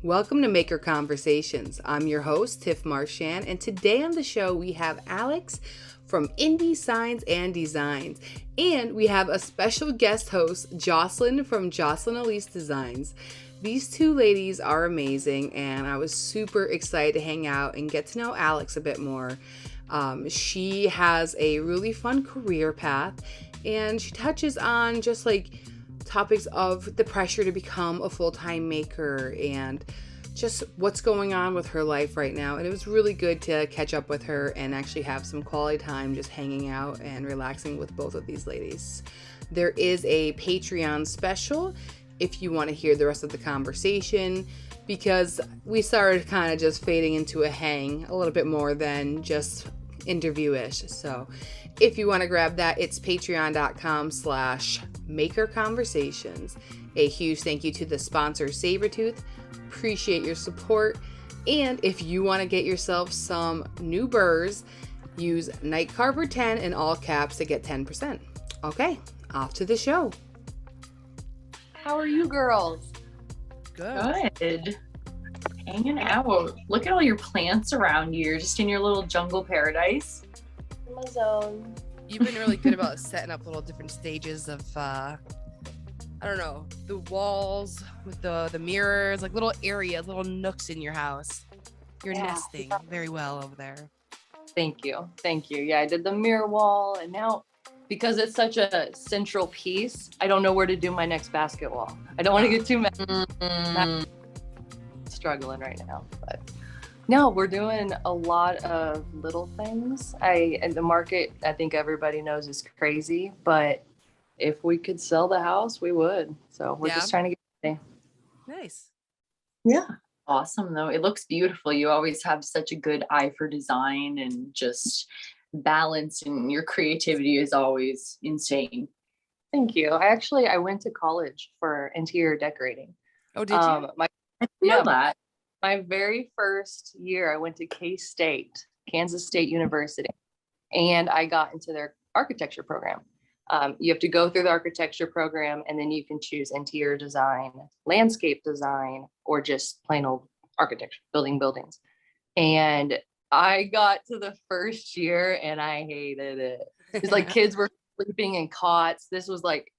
Welcome to Maker Conversations. I'm your host, Tiff Marchand, and today on the show we have Alex from Indy Signs and Designs, and we have a special guest host, Jocelyn from Jocelyn Elise Designs. These two ladies are amazing, and I was super excited to hang out and get to know Alex a bit more. She has a really fun career path, and she touches on just like topics of the pressure to become a full-time maker and just what's going on with her life right now. And it was really good to catch up with her and actually have some quality time just hanging out and relaxing with both of these ladies. There is a Patreon special if you want to hear the rest of the conversation, because we started kind of just fading into a hang a little bit more than just interview-ish. So if you want to grab that, it's patreon.com/makerconversations. A huge thank you to the sponsor, Sabertooth. Appreciate your support. And if you want to get yourself some new burrs, use NIGHTCARVER10 in all caps to get 10%. Okay, off to the show. How are you girls? Good. Hanging out. Look at all your plants around you. You're just in your little jungle paradise. In my zone. You've been really good about setting up little different stages of, I don't know, the walls with the mirrors, like little areas, little nooks in your house. You're nesting very well over there. Thank you. Yeah, I did the mirror wall, and now because it's such a central piece, I don't know where to do my next basket wall. I don't want to get too mad. Struggling right now, but no, we're doing a lot of little things. And the market, I think everybody knows, is crazy, but if we could sell the house, we would. So we're just trying to get ready. Nice. Yeah. Awesome though. It looks beautiful. You always have such a good eye for design and just balance, and your creativity is always insane. Thank you. I went to college for interior decorating. Oh, did you? I know that. My very first year, I went to K-State, Kansas State University, and I got into their architecture program. You have to go through the architecture program, and then you can choose interior design, landscape design, or just plain old architecture, building buildings. And I got to the first year and I hated it. It's like kids were sleeping in cots. This was like,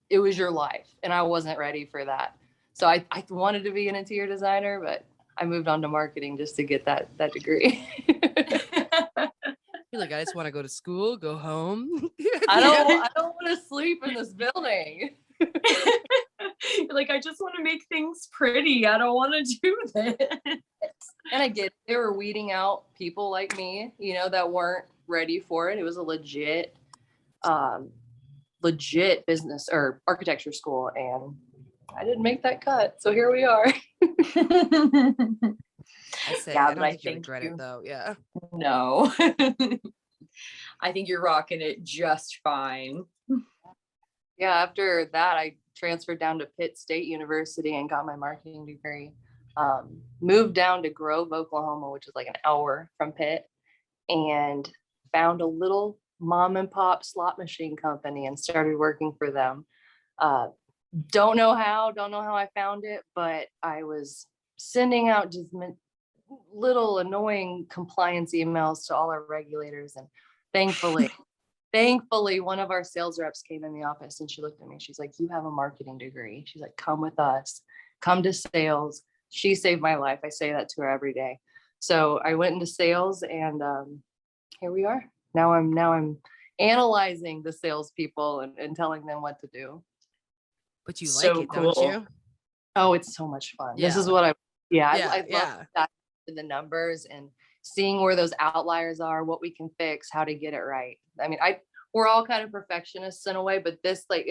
it was your life. And I wasn't ready for that. So I wanted to be an interior designer, but I moved on to marketing just to get that degree. You're like, I just want to go to school, go home. I don't want to sleep in this building. You're like, I just want to make things pretty. I don't want to do this. And I get it. They were weeding out people like me, that weren't ready for it. It was a legit business or architecture school, and I didn't make that cut. So here we are. I say, Yeah, I but don't I think you think regret it though. Yeah. No. I think you're rocking it just fine. Yeah, after that, I transferred down to Pitt State University and got my marketing degree. Moved down to Grove, Oklahoma, which is like an hour from Pitt, and found a little mom and pop slot machine company and started working for them. Don't know how I found it, but I was sending out just little annoying compliance emails to all our regulators, and thankfully one of our sales reps came in the office and she looked at me. She's like, "You have a marketing degree." She's like, "Come with us, come to sales." She saved my life. I say that to her every day. So I went into sales, and here we are. Now I'm analyzing the salespeople and telling them what to do. But you So like it, cool. don't you? Oh, it's so much fun. Yeah. This is what I Yeah, love that, the numbers and seeing where those outliers are, what we can fix, how to get it right. I mean, we're all kind of perfectionists in a way, but this, like,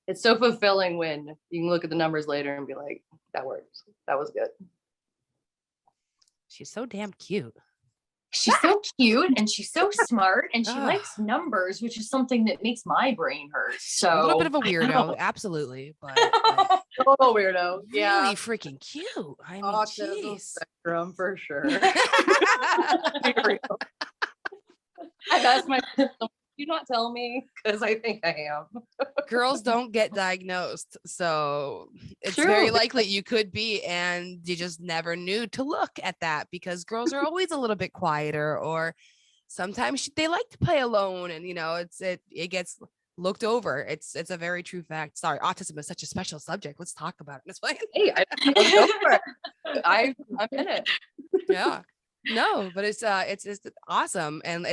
it's so fulfilling when you can look at the numbers later and be like, that works. That was good. She's so damn cute. She's so cute and she's so smart and she likes numbers, which is something that makes my brain hurt. So A little bit of a weirdo, absolutely, but like, Oh, weirdo. Yeah. really freaking cute. I mean, Autism jeez. spectrum for sure. I've asked my you not tell me? Because I think I am. Girls don't get diagnosed, so it's True. very likely you could be, and you just never knew to look at that, because girls are always a little bit quieter, or sometimes they like to play alone, and it gets looked over. It's a very true fact. Sorry, autism is such a special subject. Let's talk about it. That's why. Hey, let's go for it. I'm in it. Yeah. No, but it's awesome, and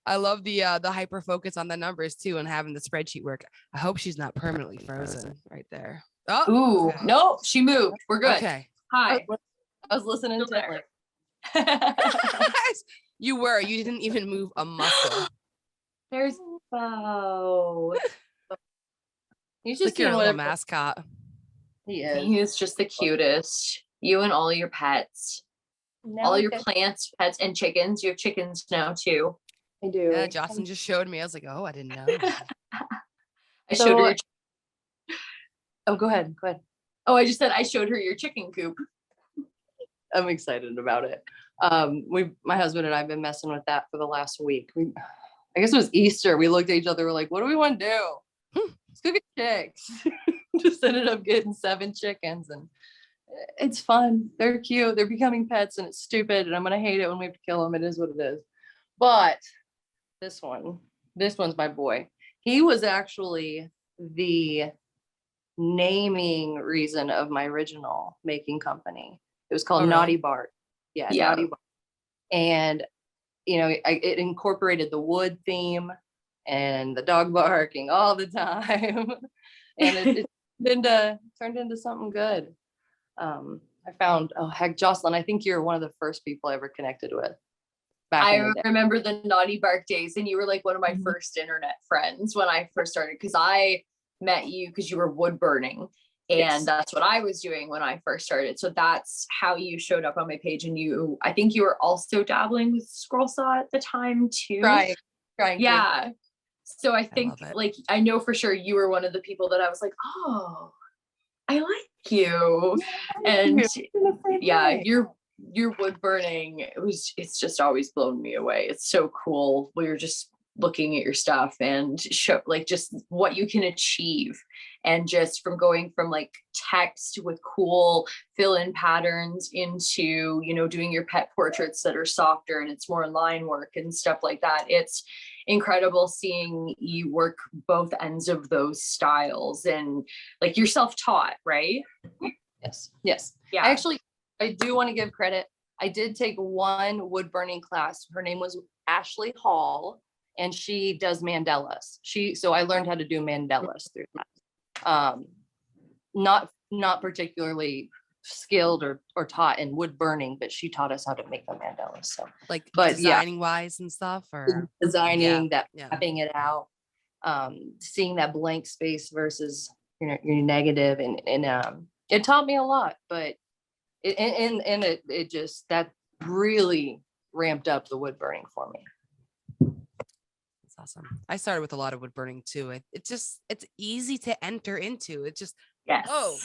I love the hyper focus on the numbers too, and having the spreadsheet work. I hope she's not permanently frozen right there. Oh, Ooh, okay. no, she moved. We're good. Okay. Hi. I was listening to it. You didn't even move a muscle. There's Bo. He's Like just your doing little whatever mascot. he is. He is just the cutest. You and all your pets. Now All I your get- pets, and chickens. You have chickens now too. I do. Yeah, Jocelyn just showed me. I was like, oh, I didn't know. I showed her. Oh, go ahead. Go ahead. Oh, I just said I showed her your chicken coop. I'm excited about it. My husband and I have been messing with that for the last week. I guess it was Easter. We looked at each other. We're like, what do we want to do? Let's go get chicks. Just ended up getting 7 chickens, and it's fun. They're cute. They're becoming pets, and it's stupid. And I'm gonna hate it when we have to kill them. It is what it is. But this one's my boy. He was actually the naming reason of my original making company. It was called Oh, really? Naughty Bart. Yeah, Yeah. Naughty Bart. And it incorporated the wood theme and the dog barking all the time, and it turned into something good. I found, Jocelyn, I think you're one of the first people I ever connected with. I in the day. remember the Naughty Bark days, and you were like one of my Mhm. first internet friends when I first started, because I met you because you were wood burning, and Yes. that's what I was doing when I first started. So that's how you showed up on my page, and I think you were also dabbling with scroll saw at the time too. Trying to. Yeah. So I think love it. like I know for sure you were one of the people that I was like, oh, I like you. And yeah, your wood burning, it's just always blown me away. It's so cool. We're just looking at your stuff and show like just what you can achieve, and just from going from like text with cool fill-in patterns into doing your pet portraits that are softer and it's more line work and stuff like that. It's incredible seeing you work both ends of those styles, and like you're self-taught, right? Yes. Yeah. I do want to give credit. I did take one wood burning class. Her name was Ashley Hall, and she does mandalas. So I learned how to do mandalas through that. Not particularly skilled or taught in wood burning, but she taught us how to make the mandalas. So Like, but yeah. designing wise and stuff, or designing that, yeah. mapping it out, seeing that blank space versus your negative, and it taught me a lot. But it just that really ramped up the wood burning for me. That's awesome. I started with a lot of wood burning too. It's easy to enter into. It's just, Yes. oh,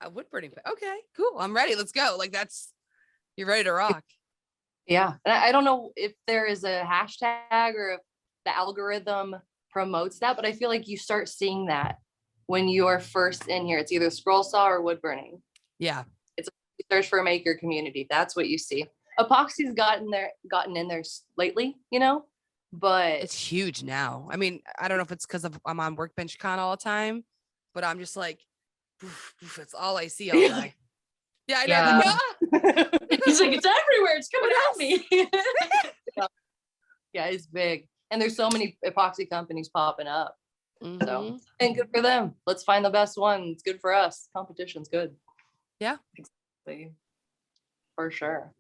a wood burning. Okay, cool. I'm ready. Let's go. Like you're ready to rock. Yeah. And I don't know if there is a hashtag or if the algorithm promotes that, but I feel like you start seeing that when you're first in here. It's either scroll saw or wood burning. Yeah. You search for a maker community. That's what you see. Epoxy's gotten in there lately, but It's huge now. I mean, I don't know if it's because I'm on Workbench Con all the time, but I'm just like, oof, oof, it's all I see all day. Yeah, I know. Yeah. Like, ah! He's like, it's everywhere. It's coming at me. yeah, it's big. And there's so many epoxy companies popping up. Mhm. So, and good for them. Let's find the best one. It's good for us. Competition's good. Yeah. Exactly. For sure.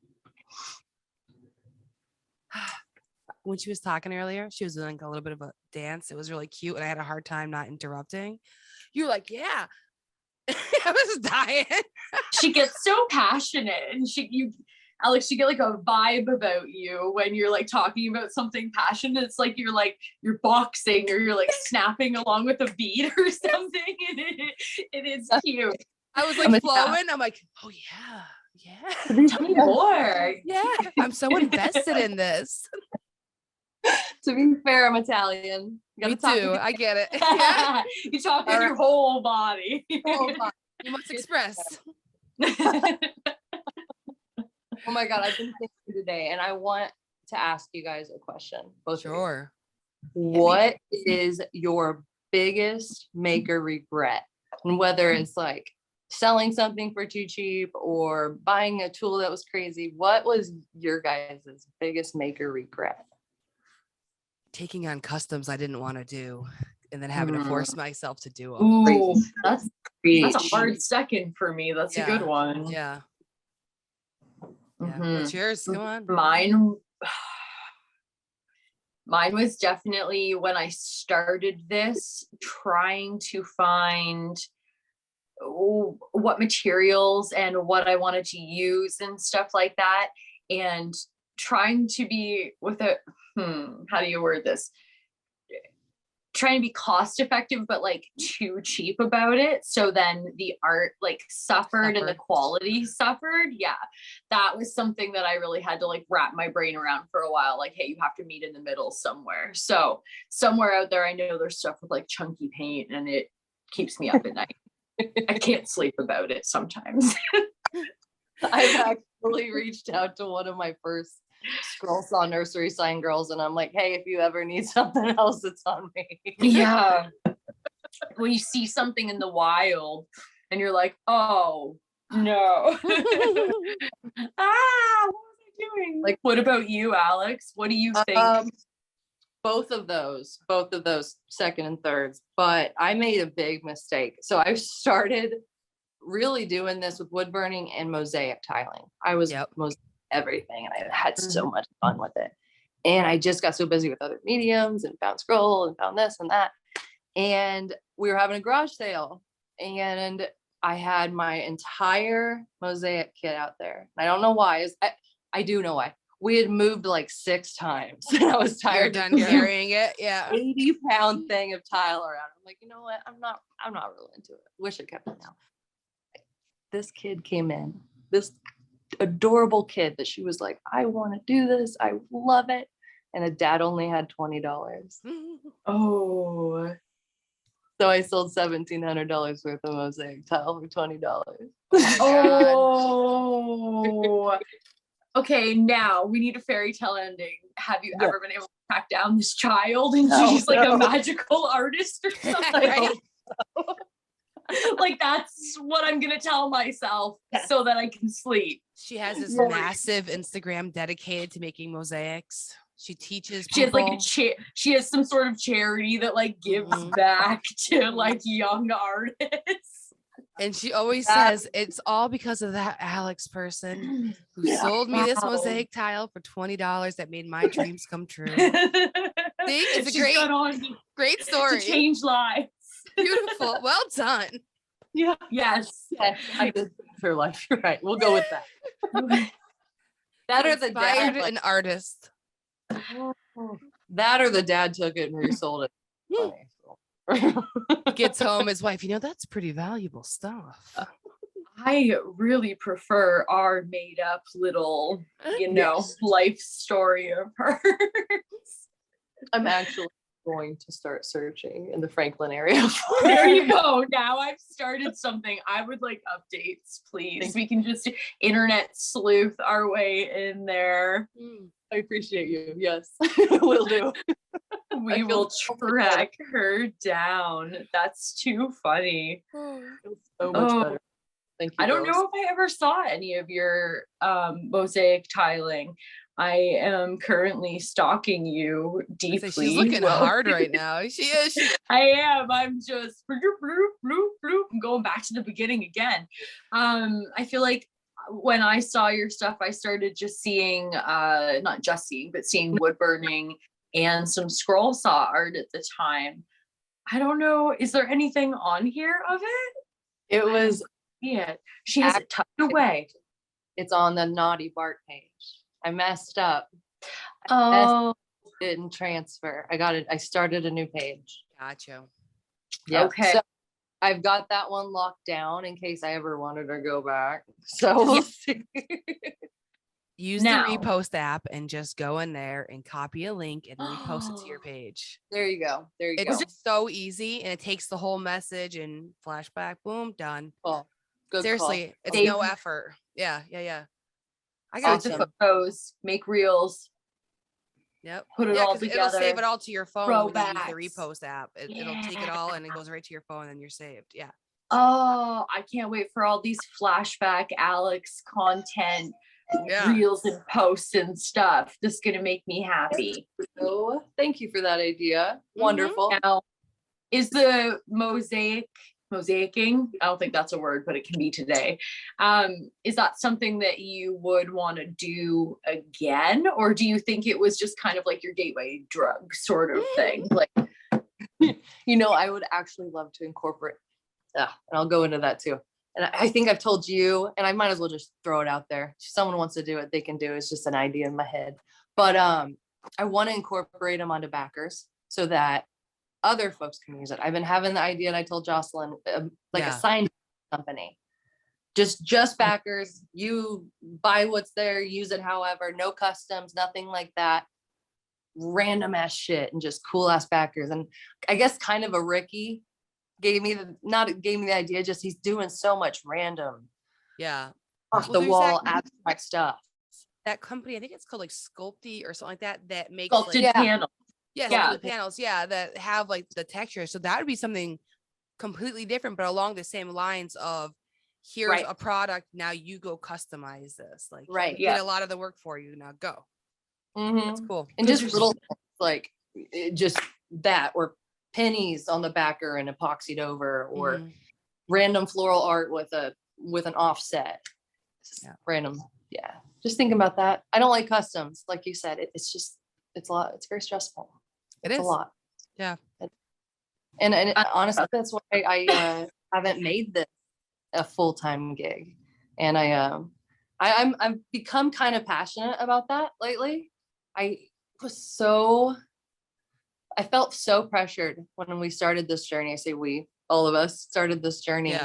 When she was talking earlier, she was doing like a little bit of a dance. It was really cute, and I had a hard time not interrupting. You were like, yeah. I was dying. She gets so passionate, and Alex, you get like a vibe about you when you're like talking about something passionate. It's like you're boxing, or you're like snapping along with a beat or something. It is cute. I was like flowing. I'm like, oh yeah. Tell me more. Yeah. I'm so invested in this. To be fair, I'm Italian. Me too. I get it. Yeah. You talk with your whole body. Oh You must express. my God, I've been thinking today, and I want to ask you guys a question. Both of you. Sure. What is your biggest maker regret? And whether it's like selling something for too cheap or buying a tool that was crazy, what was your guys' biggest maker regret? Taking on customs I didn't want to do and then having to force myself to do them. Ooh, That's that's a hard second for me. That's a good one. Yeah. Yeah. Mhm. What's yours? Come on. Mine was definitely when I started this, trying to find what materials and what I wanted to use and stuff like that, and trying to be with a how do you word this? Trying to be cost effective, but like too cheap about it. So then the art like suffered and the quality suffered. Yeah. That was something that I really had to like wrap my brain around for a while. Like, hey, you have to meet in the middle somewhere. So somewhere out there, I know there's stuff with like chunky paint and it keeps me up at night. I can't sleep about it sometimes. I've actually reached out to one of my first Scroll Saw nursery sign girls, and I'm like, hey, if you ever need something else, it's on me. Yeah. When you see something in the wild and you're like, oh no. What was I doing? Like, what about you, Alex? What do you think? Both of those second and thirds, but I made a big mistake. So I started really doing this with wood burning and mosaic tiling. I was everything, and I had so much fun with it. And I just got so busy with other mediums and found scroll and found this and that. And we were having a garage sale, and I had my entire mosaic kit out there. I don't know why. I do know why. We had moved like 6 times, and I was tired of carrying it. Yeah, 80-pound thing of tile around. I'm like, you know what? I'm not really into it. Wish I kept it now. This kid came in. This adorable kid that she was like, I want to do this. I love it. And a dad only had $20. Oh. So I sold $1,700 worth of mosaic tile for $20. Oh. Okay, now we need a fairy tale ending. Have you ever been able to track down this child and she's like a magical artist or something? Like, that's what I'm gonna tell myself so that I can sleep. She has this massive Instagram dedicated to making mosaics. She teaches people. She has like she has some sort of charity that like gives back to like young artists. And she always says it's all because of that Alex person who sold me this mosaic tile for $20 that made my dreams come true. See, it's a great story. To change lives. Beautiful. Well done. Yeah. Yes. I did her life. You're right. We'll go with that. That or the dad, an artist. That or the dad took it and resold it. Gets home, his wife, that's pretty valuable stuff. I really prefer our made up little, life story of hers. I'm actually going to start searching in the Franklin area. There you go. Now I've started something. I would like updates, please. We can just internet sleuth our way in there. I appreciate you. Yes, we'll do. We will track her down. That's too funny. So much better. Thank you. I don't know if I ever saw any of your mosaic tiling. I am currently stalking you deeply. She's looking hard right now. She is. I am. I'm just I'm going back to the beginning again. I feel like when I saw your stuff, I started just seeing, not just seeing, but seeing wood burning and some scroll saw art at the time. I don't know. Is there anything on here of it? It was. Yeah. She has it tucked away. It's on the Naughty Bart page. I messed up. Didn't transfer. I got it. I started a new page. Gotcha. Yeah. Okay. So I've got that one locked down in case I ever wanted to go back. So we'll see. Use the repost app and just go in there and copy a link and repost it to your page. There you go. It's just so easy, and it takes the whole message and flashback, boom, done. Oh, good Seriously, call. it's no effort. Yeah. I got the photos, make reels. Yep. Put it all together. It'll save it all to your phone when you use the repost app. It'll take it all and it goes right to your phone and you're saved. Yeah. Oh, I can't wait for all these flashback Alex content, reels and posts and stuff. This is gonna make me happy. Oh, thank you for that idea. Wonderful. Now, is the mosaicing? I don't think that's a word, but it can be today. Is that something that you would want to do again, or do you think it was just kind of like your gateway drug sort of thing? Like, I would actually love to incorporate. And I'll go into that too. And I think I've told you, and I might as well just throw it out there. If someone wants to do it, they can do it. It's just an idea in my head. But I want to incorporate them onto backers so that other folks can use it. I've been having the idea, and I told Jocelyn, a sign company. Just backers. You buy what's there, use it however, no customs, nothing like that. Random ass shit and just cool ass backers. And I guess kind of a Ricky gave me the idea, just he's doing so much random off the wall abstract stuff. That company, I think it's called like Sculpty or something like that makes sculpted panels. Sculpted panels that have like the texture. So that would be something completely different, but along the same lines of here's a product, now you go customize this. Like get a lot of the work for you, now go. That's cool. And just little things like just that, or pennies on the backer and epoxied over, or random floral art with an offset. Random. Just think about that. I don't like customs, like you said. It's a lot. It's very stressful. It's a lot. Yeah. And honestly, that's why I haven't made this a full-time gig. And I've become kind of passionate about that lately. I felt so pressured when we started this journey. I say we, all of us started this journey.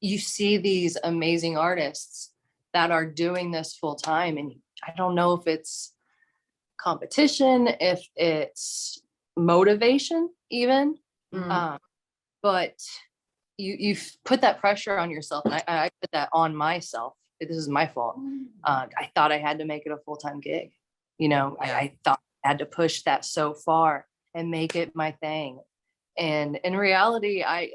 You see these amazing artists that are doing this full time. And I don't know if it's competition, if it's motivation even, but you've put that pressure on yourself. And I put that on myself. This is my fault. I thought I had to make it a full-time gig. I thought I had to push that so far and make it my thing. And in reality, I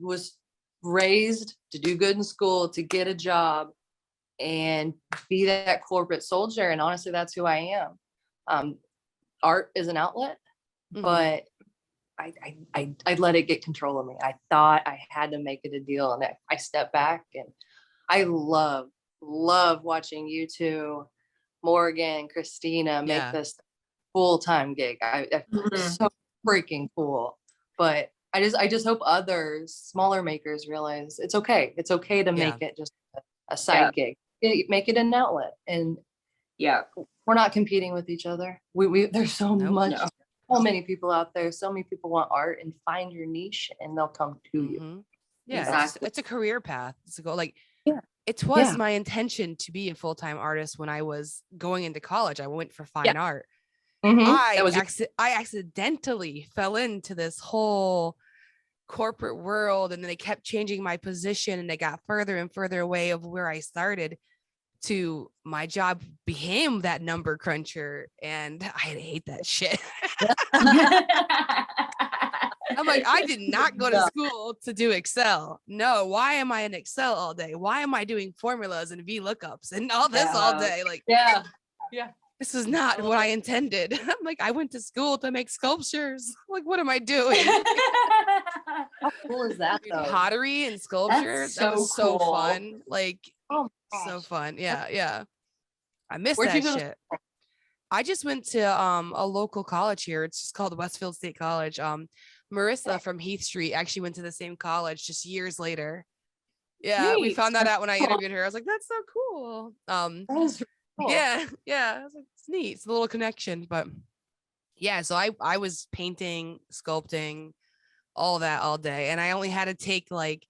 was raised to do good in school, to get a job and be that corporate soldier. And honestly, that's who I am. Art is an outlet, but I let it get control of me. I thought I had to make it a deal, and I stepped back, and I love watching you two, Morgan, Christina, make this full-time gig. It's so freaking cool. But I just hope others, smaller makers, realize it's okay. It's okay to make it just a side gig. Make it an outlet. And we're not competing with each other. There's so many people out there. So many people want art, and find your niche and they'll come to you. Yeah, exactly. It's a career path. It's a goal. Like, it was my intention to be a full-time artist when I was going into college. I went for fine art. I accidentally fell into this whole corporate world, and then they kept changing my position, and they got further and further away of where I started. To my job became that number cruncher, and I hate that shit. I'm like, I did not go to school to do Excel. No, why am I in Excel all day? Why am I doing formulas and VLOOKUPs and all this all day? Like, this is not what I intended. I'm like, I went to school to make sculptures. Like, what am I doing? How cool is that, though? Pottery and sculpture. That was so fun. Like, so fun. Yeah. I miss that shit. I just went to a local college here. It's just called Westfield State College. Marissa from Heath Street actually went to the same college just years later. Yeah, we found that out when I interviewed her. I was like, that's so cool. That was cool. Yeah. I was like, it's neat. It's a little connection, but yeah. So I was painting, sculpting, all that all day, and I only had to take like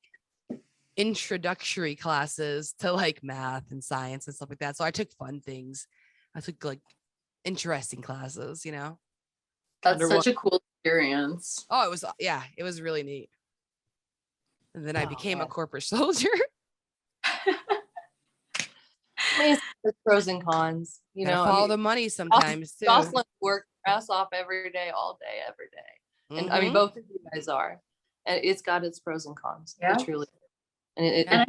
introductory classes to like math and science and stuff like that. So I took fun things. I took like interesting classes, you know. That's such a cool experience. Oh, it was really neat. And then I became a corporate soldier. There's pros and cons, you know. Follow the money sometimes too. Jocelyn worked her ass off every day, all day, every day. And I mean, both of you guys are. And it's got its pros and cons. Yeah. It truly. I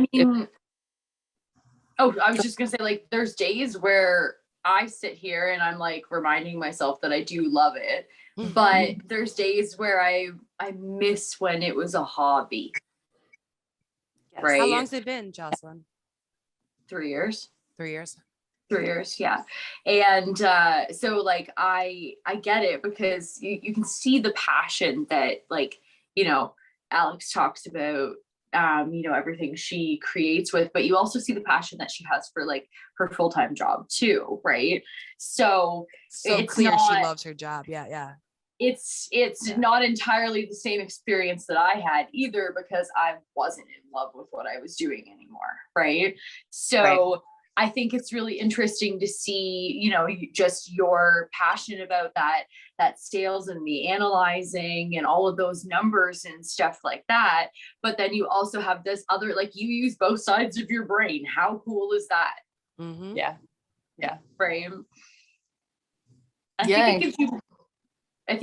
was just gonna say, like, there's days where I sit here and I'm like reminding myself that I do love it. But there's days where I miss when it was a hobby. Yes. Right. How long's it been, Jocelyn? 3 years. 3 years. 3 years, yeah. And so like I get it, because you can see the passion that, like, you know, Alex talks about, you know, everything she creates with, but you also see the passion that she has for like her full-time job too, right? So it's clear not, she loves her job. Yeah. It's not entirely the same experience that I had either, because I wasn't in love with what I was doing anymore, right? So I think it's really interesting to see, you know, just your passion about that sales and the analyzing and all of those numbers and stuff like that. But then you also have this other, like, you use both sides of your brain. How cool is that? Yeah. Right. I think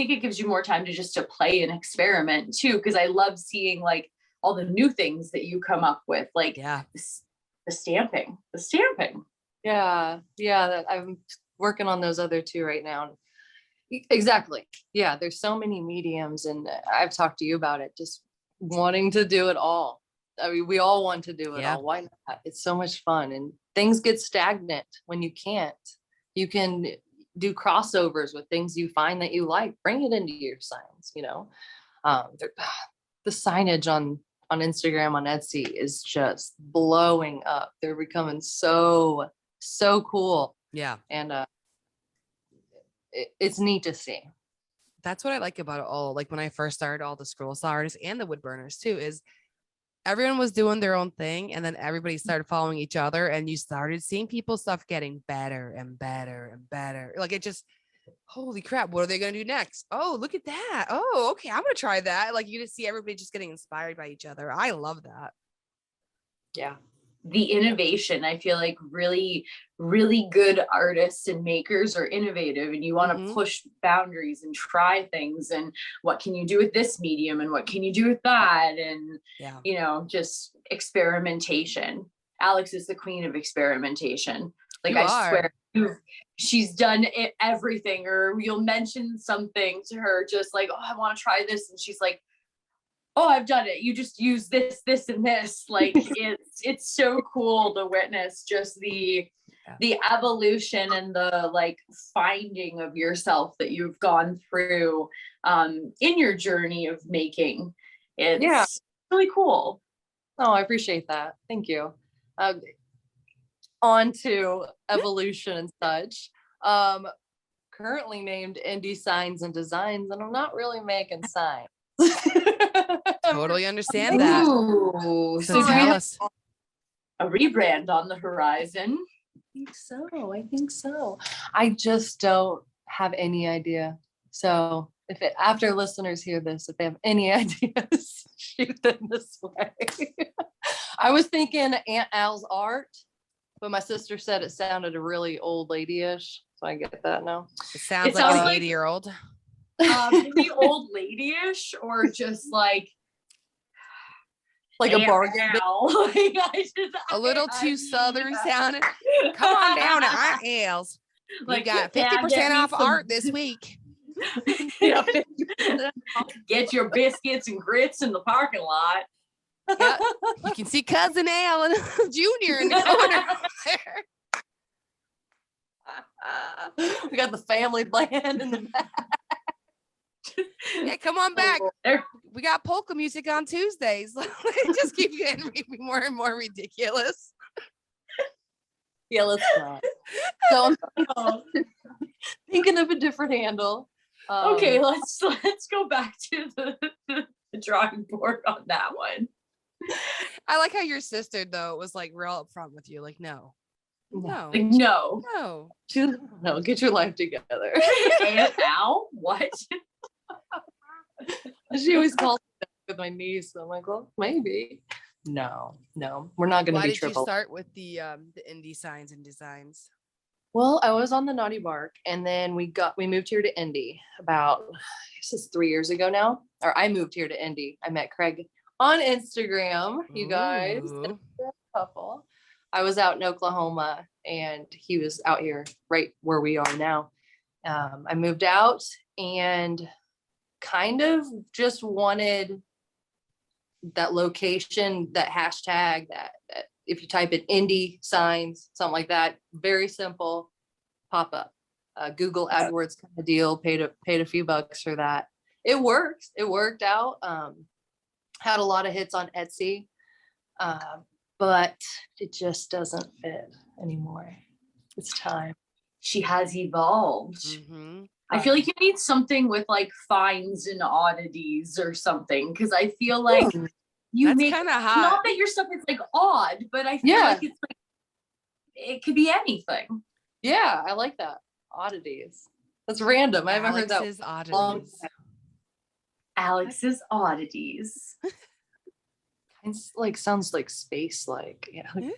it gives you more time to play and experiment too, because I love seeing like all the new things that you come up with, like the stamping. Yeah, I'm working on those other two right now. Exactly. Yeah, there's so many mediums, and I've talked to you about it, just wanting to do it all. I mean, we all want to do it all. Why not? It's so much fun, and things get stagnant when you can't. You can do crossovers with things you find that you like. Bring it into your signs, you know. The signage on Instagram, on Etsy is just blowing up. They're becoming so cool. Yeah. And it's neat to see. That's what I like about it all. Like when I first started, all the scroll saw artists and the wood burners too, is everyone was doing their own thing, and then everybody started following each other, and you started seeing people's stuff getting better and better and better. Like it just, holy crap, what are they going to do next? Oh, look at that. Oh, okay, I'm going to try that. Like you just see everybody just getting inspired by each other. I love that. Yeah. The innovation, I feel like really, really good artists and makers are innovative, and you want to push boundaries and try things, and what can you do with this medium and what can you do with that, and you know, just experimentation. Alex is the queen of experimentation. Like I swear she's done everything, or you'll mention something to her just like, oh, I want to try this, and she's like, oh, I've done it. You just use this, and this. Like it's so cool to witness just the evolution and the like finding of yourself that you've gone through in your journey of making. It's really cool. Oh, I appreciate that. Thank you. On to evolution and such. Currently named Indy Signs and Designs, and I'm not really making signs. Totally understand that. Ooh, so tell us. A rebrand on the horizon. I think so. I just don't have any idea. So after listeners hear this, if they have any ideas, shoot them this way. I was thinking Aunt Al's art, but my sister said it sounded really old lady-ish. So I get that now. It sounds like an 80-year-old. Maybe old lady-ish, or just like a bargain. A little too southern sounding. Come on down to Aunt Al's. We got 50% off art this week. Get your biscuits and grits in the parking lot. Yep. You can see Cousin Al and Junior in the corner there. We got the family band in the back. Yeah, come on back. We got polka music on Tuesdays. It just keeps getting more and more ridiculous. Yeah, let's not. So I'm thinking of a different handle. Okay, let's go back to the drawing board on that one. I like how your sister though was like real upfront with you, like no. Like, no. No, get your life together. Ow, what? She always calls me with my niece. So I'm like, well, maybe. No, we're not going to Why be did you triple. start with the Indy Signs and Designs? Well, I was on the Naughty Bark, and then we moved here to Indy about, this is 3 years ago now, or I moved here to Indy. I met Craig on Instagram, you guys, Ooh. couple. I was out in Oklahoma, and he was out here right where we are now. I moved out and kind of just wanted that location, that hashtag, that if you type in Indy Signs, something like that, very simple, pop up. Google AdWords kind of deal, paid a few bucks for that. It works. It worked out. Had a lot of hits on Etsy, but it just doesn't fit anymore. It's time. She has evolved. Mm-hmm. I feel like you need something with like finds and oddities or something, because I feel like you That's make kind of hot. not that your stuff is like odd, but I feel like it's like it could be anything. Yeah, I like that. Oddities. That's random. I haven't heard that. Alex's oddities. Alex's oddities. It's like sounds like space, like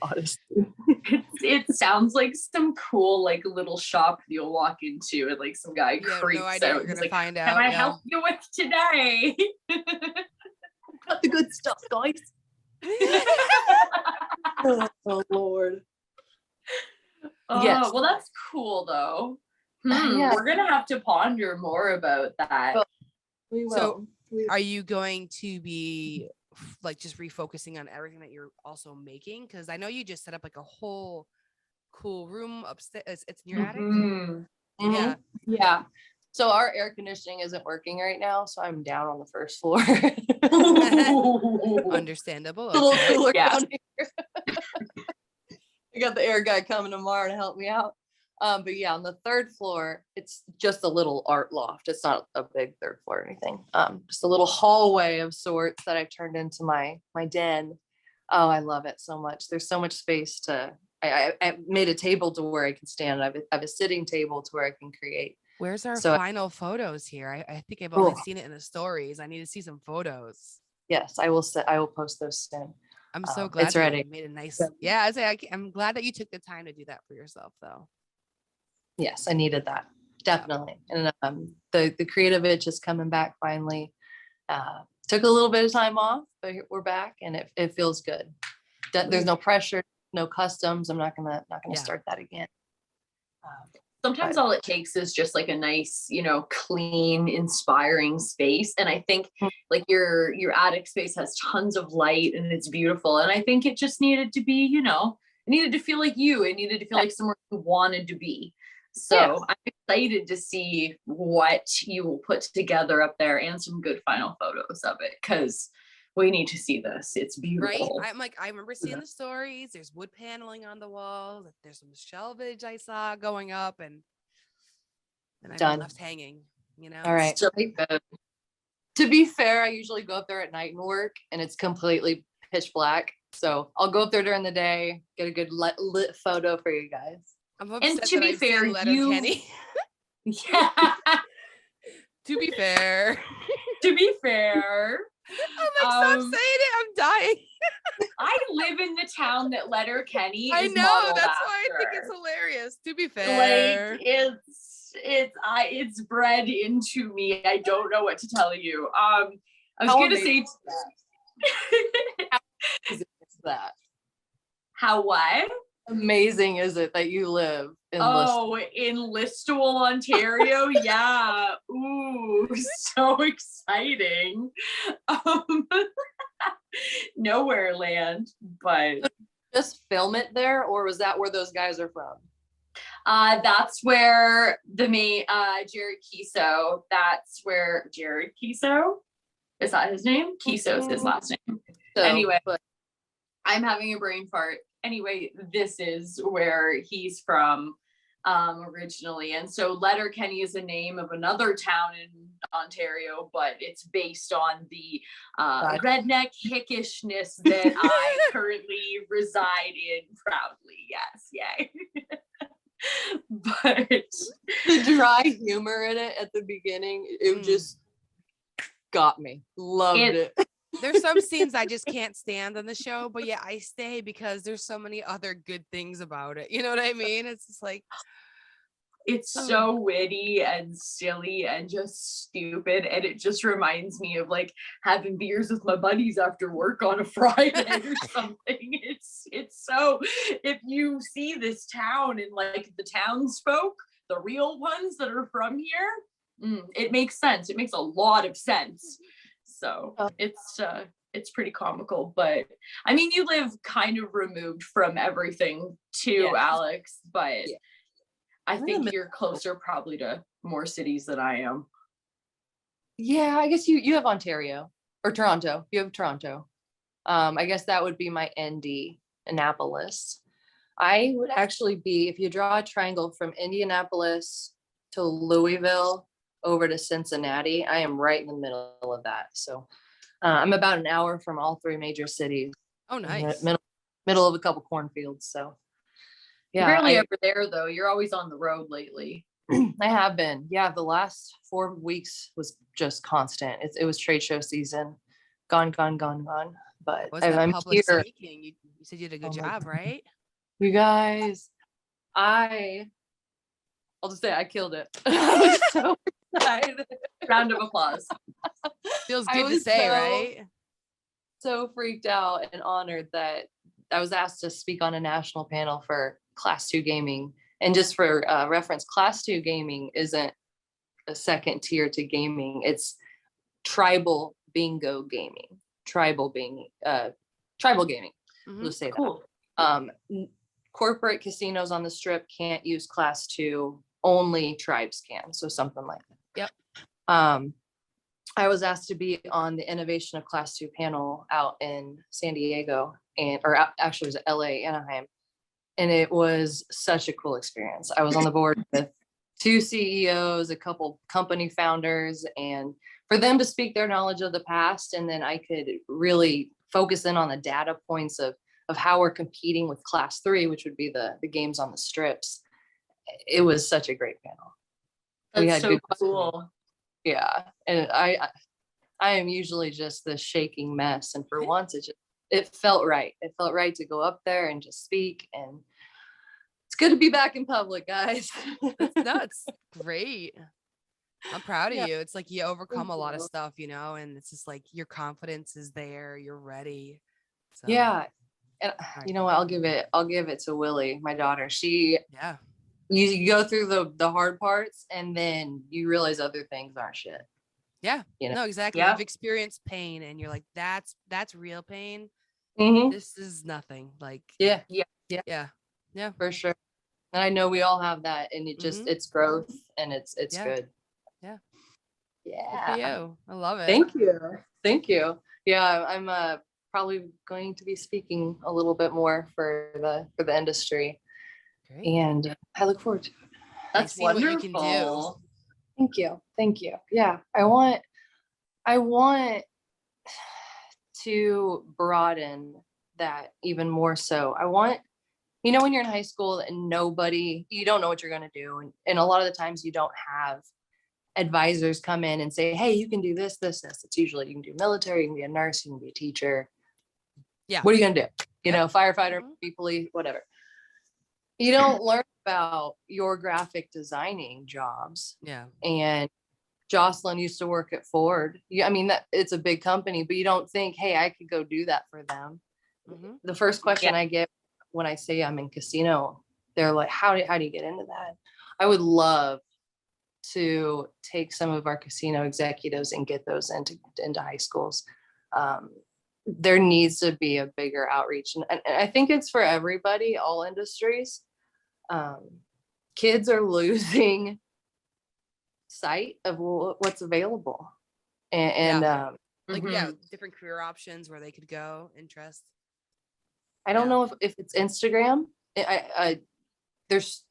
odyssey. It sounds like some cool like little shop you'll walk into and like some guy creeps no idea out. what you're He's gonna like, find out. "Can I help you with today?" Got the good stuff, guys. Oh Lord. Yes. Well, that's cool though. Yeah. We're gonna have to ponder more about that. We will. So, are you going to be like just refocusing on everything that you're also making? Because I know you just set up like a whole cool room upstairs. It's in your attic. Yeah. Yeah. So our air conditioning isn't working right now, so I'm down on the first floor. Understandable. A little cooler Yeah. down here. I got the air guy coming tomorrow to help me out. But yeah, on the third floor, it's just a little art loft. It's not a big third floor or anything. Just a little hallway of sorts that I've turned into my den. Oh, I love it so much. There's so much space I made a table to where I can stand. I have a sitting table to where I can create. Where's our final photos here? I think I've only seen it in the stories. I need to see some photos. Yes, I will post those soon. I'm so glad it's ready. You made a nice. Yeah, I'm glad that you took the time to do that for yourself, though. Yes, I needed that, definitely. And the creative itch is coming back finally. Took a little bit of time off, but we're back, and it feels good. There's no pressure, no customs. I'm not gonna start that again. Sometimes all it takes is just like a nice, clean, inspiring space. And I think like your attic space has tons of light and it's beautiful. And I think it just needed to be, it needed to feel like you. It needed to feel like somewhere you wanted to be. So I'm excited to see what you will put together up there and some good final photos of it, because we need to see this. It's beautiful. Right? I remember seeing the stories. There's wood paneling on the walls. There's some shelvage I saw going up, and I'm left hanging, All right. Still good. To be fair, I usually go up there at night and work, and it's completely pitch black. So I'll go up there during the day, get a good lit photo for you guys. I'm upset and to be fair, Kenny. Yeah. To be fair. To be fair. I'm like, stop saying it. I'm dying. I live in the town that Letterkenny I is know. modeled That's after. why I think it's hilarious. To be fair. Like it's bred into me. I don't know what to tell you. I was gonna say that. How what? Amazing is it that you live in in Listowel, Ontario? Yeah. Ooh, so exciting. Nowhere land, but just film it there, or was that where those guys are from? That's where the main Jared Kiso. That's where Jared Kiso, is that his name? Kiso's his last name. So, anyway, I'm having a brain fart. Anyway, this is where he's from. originally. And so Letterkenny is a name of another town in Ontario, but it's based on the redneck hickishness that I currently reside in proudly. Yes, yay. But The dry humor in it at the beginning, it just got me. Loved it. There's some scenes I just can't stand on the show, but yeah, I stay because there's so many other good things about it. You know what I mean? It's just like, it's so witty and silly and just stupid, and it just reminds me of like having beers with my buddies after work on a Friday or something. It's so, if you see this town and like the townsfolk, the real ones that are from here, it makes sense. It makes a lot of sense. So it's pretty comical. But I mean, you live kind of removed from everything too, Alex, but I think you're closer probably to more cities than I am. Yeah, I guess you have Ontario or Toronto. You have Toronto. I guess that would be my ND, Annapolis. I would actually be, if you draw a triangle from Indianapolis to Louisville over to Cincinnati, I am right in the middle of that. So I'm about an hour from all three major cities. oh, nice. Middle of a couple cornfields. So yeah, you're barely ever there though. You're always on the road lately. I have been. Yeah, the last 4 weeks was just constant. It was trade show season. Gone. But I'm public here. Speaking. You said you did a good job, right? You guys, I'll just say I killed it. I was so excited. Round of applause. Feels good to say, right? So freaked out and honored that I was asked to speak on a national panel for Class 2 gaming. And just for reference, Class 2 gaming isn't a second tier to gaming. It's tribal bingo gaming. Tribal gaming. Let's say cool. that. Corporate casinos on the strip can't use Class 2. Only tribes can. So something like that. Yep. I was asked to be on the innovation of Class 2 panel out in San Diego, actually it was LA, Anaheim. And it was such a cool experience. I was on the board with 2 CEOs, a couple company founders, and for them to speak their knowledge of the past, and then I could really focus in on the data points of how we're competing with Class 3, which would be the games on the strips. It was such a great panel. That's we had so cool. Yeah, and I am usually just this shaking mess, and for once it felt right. It felt right to go up there and just speak, and it's good to be back in public, guys. That's great. I'm proud of you. It's like you overcome a lot of stuff, and it's just like your confidence is there. You're ready. So. Yeah, and you know what? I'll give it to Willie, my daughter. You go through the hard parts, and then you realize other things aren't shit. Yeah. No, exactly. Yeah. You've experienced pain, and you're like, that's real pain. Mm-hmm. This is nothing. Like, yeah, for sure. And I know we all have that, and it just it's growth, and it's good. Yeah. Yeah. Good for you. I love it. Thank you. Yeah, I'm probably going to be speaking a little bit more for the industry. Great. And I look forward to it. That's wonderful. What you can do. Thank you. Yeah, I want to broaden that even more so. I want, when you're in high school and you don't know what you're going to do. And a lot of the times you don't have advisors come in and say, hey, you can do this. It's usually you can do military, you can be a nurse, you can be a teacher. Yeah. What are you going to do? Firefighter, be police, whatever. You don't learn about your graphic designing jobs. Yeah. And Jocelyn used to work at Ford. It's a big company, but you don't think, hey, I could go do that for them. Mm-hmm. The first question I get when I say I'm in casino, they're like, how do you get into that? I would love to take some of our casino executives and get those into high schools. There needs to be a bigger outreach. And I think it's for everybody, all industries. Kids are losing sight of what's available. And different career options where they could go, interest. I don't know if it's Instagram. There's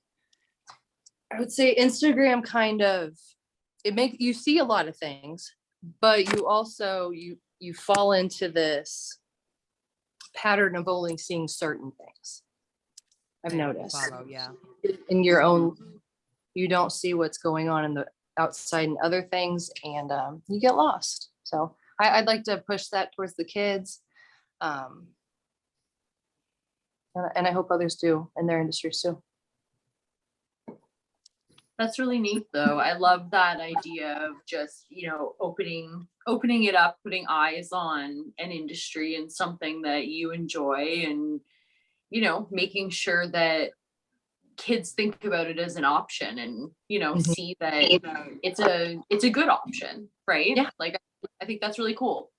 I would say Instagram kind of, you see a lot of things, but you also, you fall into this pattern of only seeing certain things. I've noticed Follow, yeah. in your own, you don't see what's going on in the outside and other things, and you get lost. So I'd like to push that towards the kids. And I hope others do in their industries too. That's really neat though. I love that idea of just, opening it up, putting eyes on an industry and something that you enjoy, and, making sure that kids think about it as an option, and, see that it's a good option, right? Yeah. Like, I think that's really cool.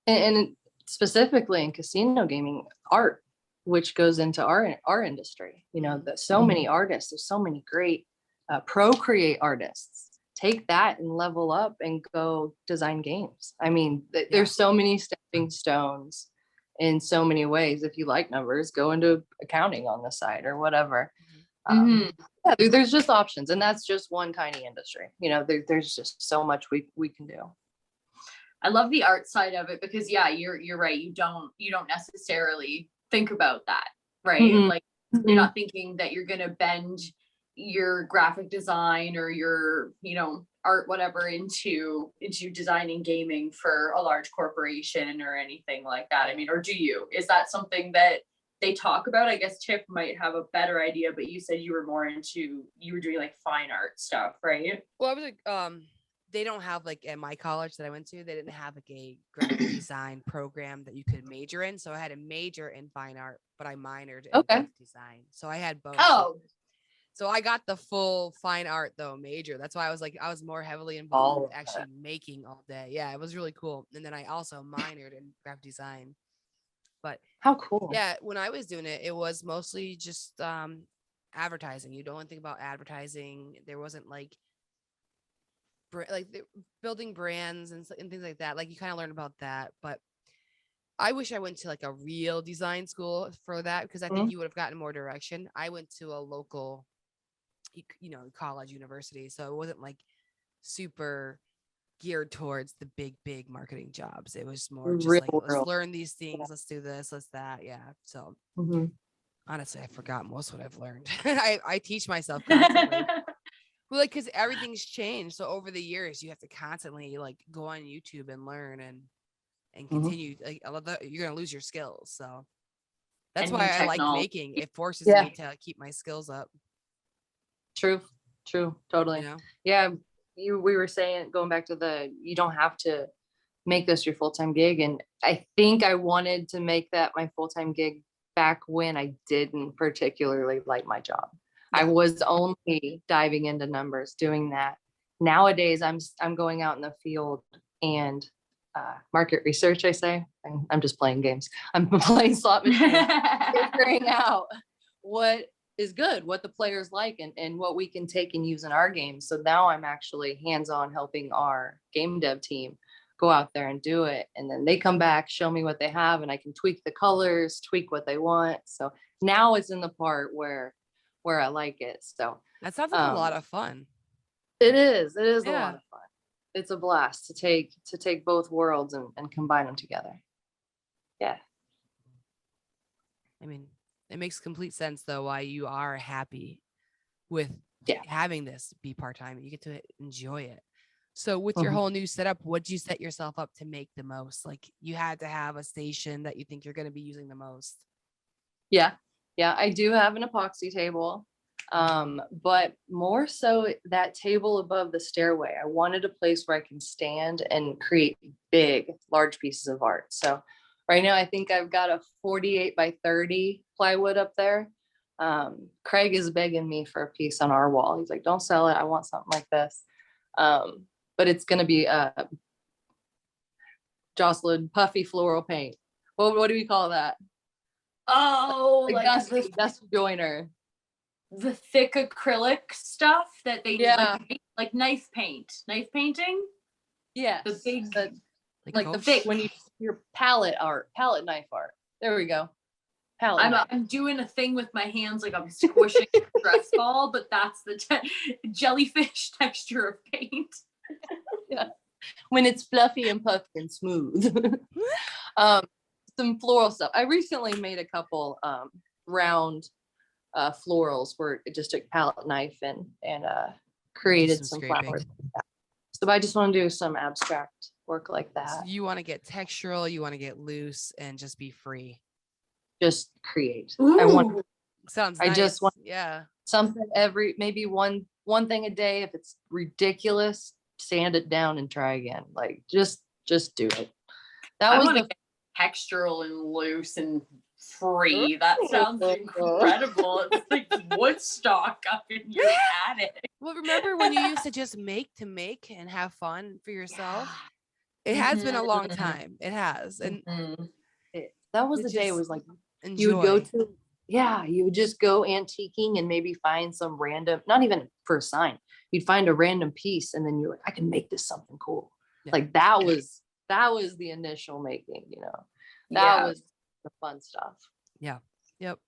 And specifically in casino gaming, art, which goes into our industry, there's so many artists, there's so many great Procreate artists. Take that and level up and go design games. I mean, there's so many stepping stones in so many ways. If you like numbers, go into accounting on the side or whatever. Yeah, there's just options, and that's just one tiny industry. There's just so much we can do. I love the art side of it because you're right. You don't necessarily think about that, right? Like you're not thinking that you're gonna bend your graphic design or your art whatever into designing gaming for a large corporation or anything like that. I mean, or do you? Is that something that they talk about? I guess Tiff might have a better idea, but you said you were doing like fine art stuff, right? Well, I was like, they don't have, like, at my college that I went to, they didn't have like a graphic design program that you could major in. So I had a major in fine art, but I minored in graphic design. So I had both. Oh, so I got the full fine art though major. That's why I was more heavily involved with actually making all day. Yeah, it was really cool. And then I also minored in graphic design. But how cool. Yeah, when I was doing it, it was mostly just advertising. You don't think about advertising. There wasn't like building brands and things like that. Like you kind of learn about that. But I wish I went to like a real design school for that, because I think you would have gotten more direction. I went to a local, college, university, so it wasn't like super geared towards the big marketing jobs. It was more just Real like, world. let's learn these things, let's do this, let's that. Yeah. So honestly, I forgot most what I've learned. I teach myself constantly. Well, like, because everything's changed. So over the years, you have to constantly like go on YouTube and learn and continue. Like, you're gonna lose your skills. So that's why I like making. It forces me to keep my skills up. True, totally. Yeah, we were saying, going back to you don't have to make this your full-time gig, and I think I wanted to make that my full-time gig back when I didn't particularly like my job. I was only diving into numbers, doing that. Nowadays, I'm going out in the field and market research. I say I'm just playing games. I'm playing slot machines, figuring out what is good, what the players like, and what we can take and use in our games. So now I'm actually hands-on helping our game dev team go out there and do it. And then they come back, show me what they have, and I can tweak the colors, tweak what they want. So now it's in the part where I like it. So that sounds like a lot of fun. It is a lot of fun. It's a blast to take both worlds and combine them together. Yeah. I mean, it makes complete sense though why you are happy with having this be part-time. You get to enjoy it. So with your whole new setup, what did you set yourself up to make the most? Like, you had to have a station that you think you're going to be using the most. Yeah, I do have an epoxy table, but more so that table above the stairway. I wanted a place where I can stand and create large pieces of art. So right now I think I've got a 48 by 30 plywood up there. Craig is begging me for a piece on our wall. He's like, don't sell it, I want something like this. But it's going to be Jocelyn puffy floral paint. What do we call that? Oh, like dust joiner. The thick acrylic stuff that they like knife painting. Yeah, the big, like the thick, when your palette knife art. There we go. palette. I'm doing a thing with my hands like I'm squishing a stress ball, but that's the jellyfish texture of paint. Yeah. When it's fluffy and puffy and smooth. Some floral stuff. I recently made a couple round florals where it just took palette knife and created some flowers. So I just want to do some abstract work like that. So you want to get textural, you want to get loose and just be free. Just create. Ooh. Sounds I nice. just want something maybe one thing a day. If it's ridiculous, sand it down and try again. Like just do it. That was the textural and loose and free. That sounds incredible. It's like Woodstock up in your attic. Well, remember when you used to just make and have fun for yourself? Yeah. It has been a long time. It has. And that was the day. It was like enjoy. You would go to, you would just go antiquing and maybe find some random, not even for a sign, you'd find a random piece and then you're like, I can make this something cool. Yeah. Like that was the initial making, that was the fun stuff. Yeah. Yep.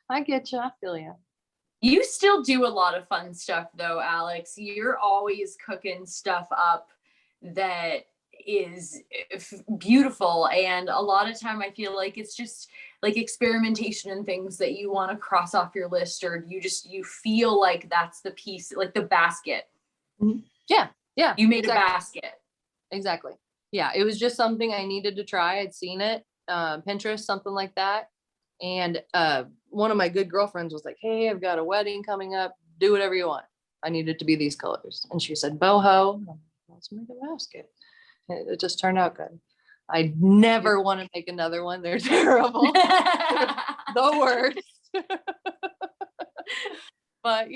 I get you. I feel you. You still do a lot of fun stuff though, Alex. You're always cooking stuff up that is beautiful, and a lot of time I feel like it's just like experimentation and things that you want to cross off your list, or you feel like that's the piece, like the basket. Mm-hmm. Yeah, you made a basket. Exactly. Yeah, it was just something I needed to try. I'd seen it, Pinterest, something like that, and one of my good girlfriends was like, hey, I've got a wedding coming up, do whatever you want. I need it to be these colors. And she said boho, let's make a basket. It just turned out good. I never want to make another one. They're terrible. The worst. But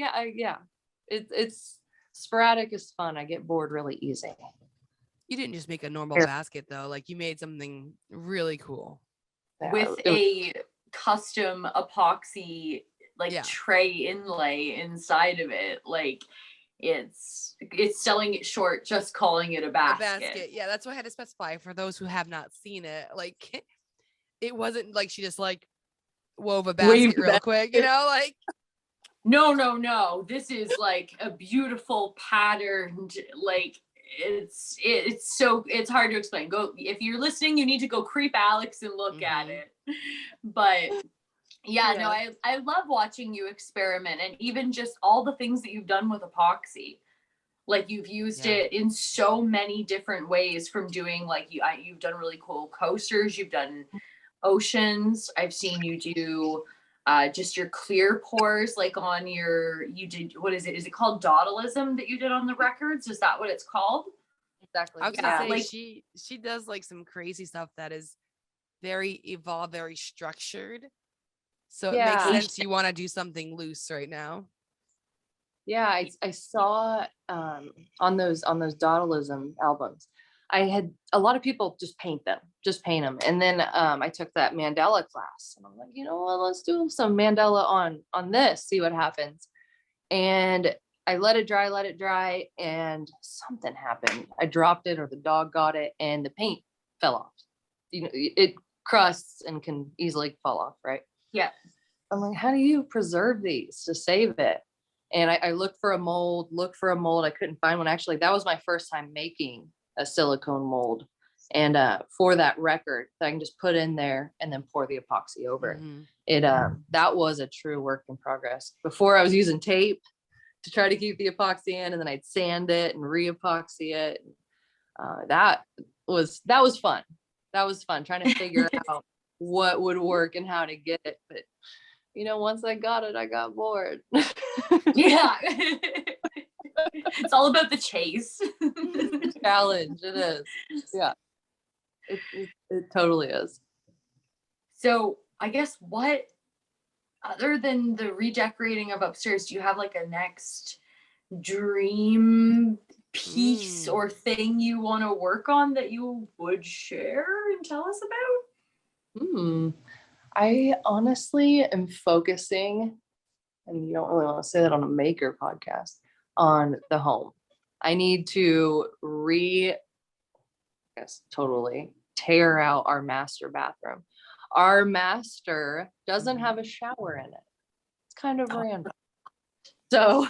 it's sporadic is fun. I get bored really easy. You didn't just make a normal basket though. Like you made something really cool. With a custom epoxy tray inlay inside of it. Like it's selling it short, just calling it a basket. Yeah, that's why I had to specify for those who have not seen it. Like it wasn't like she just like wove a basket real quick, like no. This is like a beautiful patterned, like it's hard to explain. Go, if you're listening, you need to go creep Alex and look at it. But no, I love watching you experiment, and even just all the things that you've done with epoxy. Like you've used it in so many different ways, from doing like you've done really cool coasters, you've done oceans. I've seen you do just your clear pours, like on you did, what is it? Is it called dawdleism that you did on the records? Is that what it's called? Exactly. I was gonna say she does like some crazy stuff that is very evolved, very structured. So it makes sense you want to do something loose right now. Yeah, I saw on those dawdleism albums, I had a lot of people just paint them. And then I took that mandala class and I'm like, you know what, let's do some mandala on this, see what happens. And I let it dry and something happened. I dropped it, or the dog got it, and the paint fell off. It crusts and can easily fall off, right? Yeah. I'm like, how do you preserve these to save it? And I looked for a mold. I couldn't find one. Actually, that was my first time making a silicone mold. And for that record, that I can just put in there and then pour the epoxy over it. That was a true work in progress. Before, I was using tape to try to keep the epoxy in, and then I'd sand it and re-epoxy it. That was fun. That was fun trying to figure out what would work and how to get it. But once I got it, I got bored. Yeah. It's all about the chase. Challenge. It is. Yeah. It totally is. So I guess, what, other than the redecorating of upstairs, do you have like a next dream piece or thing you want to work on that you would share and tell us about? I honestly am focusing, and you don't really want to say that on a maker podcast, on the home. I need to totally tear out our master bathroom. Our master doesn't have a shower in it. It's kind of random. So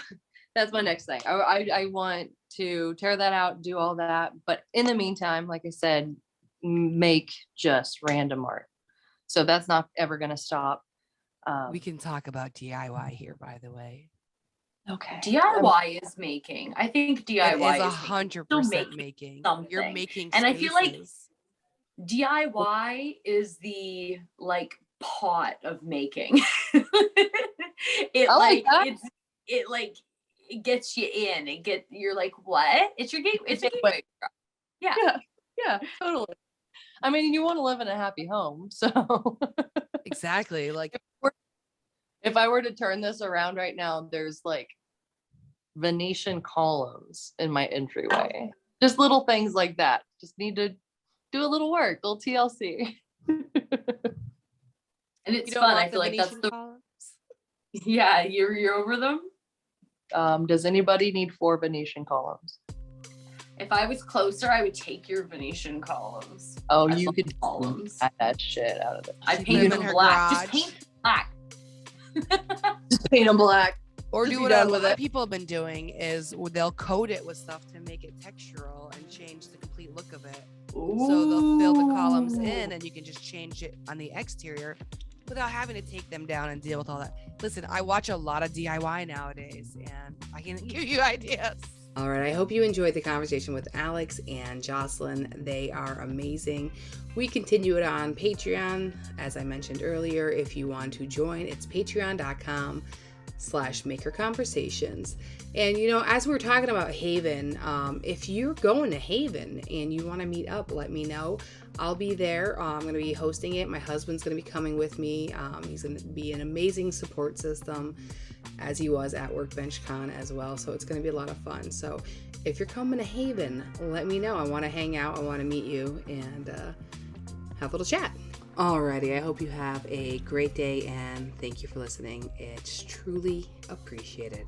that's my next thing. I want to tear that out, do all that. But in the meantime, like I said, make just random art. So that's not ever going to stop. We can talk about DIY here, by the way. Okay. DIY is making. I think DIY is is 100% making. something. You're making And spaces. I feel like DIY is the like pot of making. It gets you in. You're like, what? It's your gateway. It's a gateway. Yeah, totally. I mean, you want to live in a happy home, so exactly. Like if I were to turn this around right now, there's like Venetian columns in my entryway. Just little things like that. Just need to do a little work, little TLC. And it's fun. I feel like that's the columns? Yeah, you're over them. Does anybody need 4 Venetian columns? If I was closer, I would take your Venetian columns. Oh, you could columns that shit out of it. I paint them black. Just paint black. Just paint them black. Or do what a lot of people have been doing is they'll coat it with stuff to make it textural and change the complete look of it. Ooh. So they'll fill the columns in and you can just change it on the exterior without having to take them down and deal with all that. Listen, I watch a lot of DIY nowadays and I can give you ideas. All right, I hope you enjoyed the conversation with Alex and Jocelyn. They are amazing. We continue it on Patreon, as I mentioned earlier. If you want to join, it's patreon.com/makerconversations. And, you know, as we're talking about Haven, if you're going to Haven and you want to meet up, let me know. I'll be there. I'm going to be hosting it. My husband's going to be coming with me. He's going to be an amazing support system, as he was at Workbench Con as well. So it's going to be a lot of fun. So if you're coming to Haven, let me know. I want to hang out. I want to meet you and have a little chat. Alrighty, I hope you have a great day and thank you for listening. It's truly appreciated.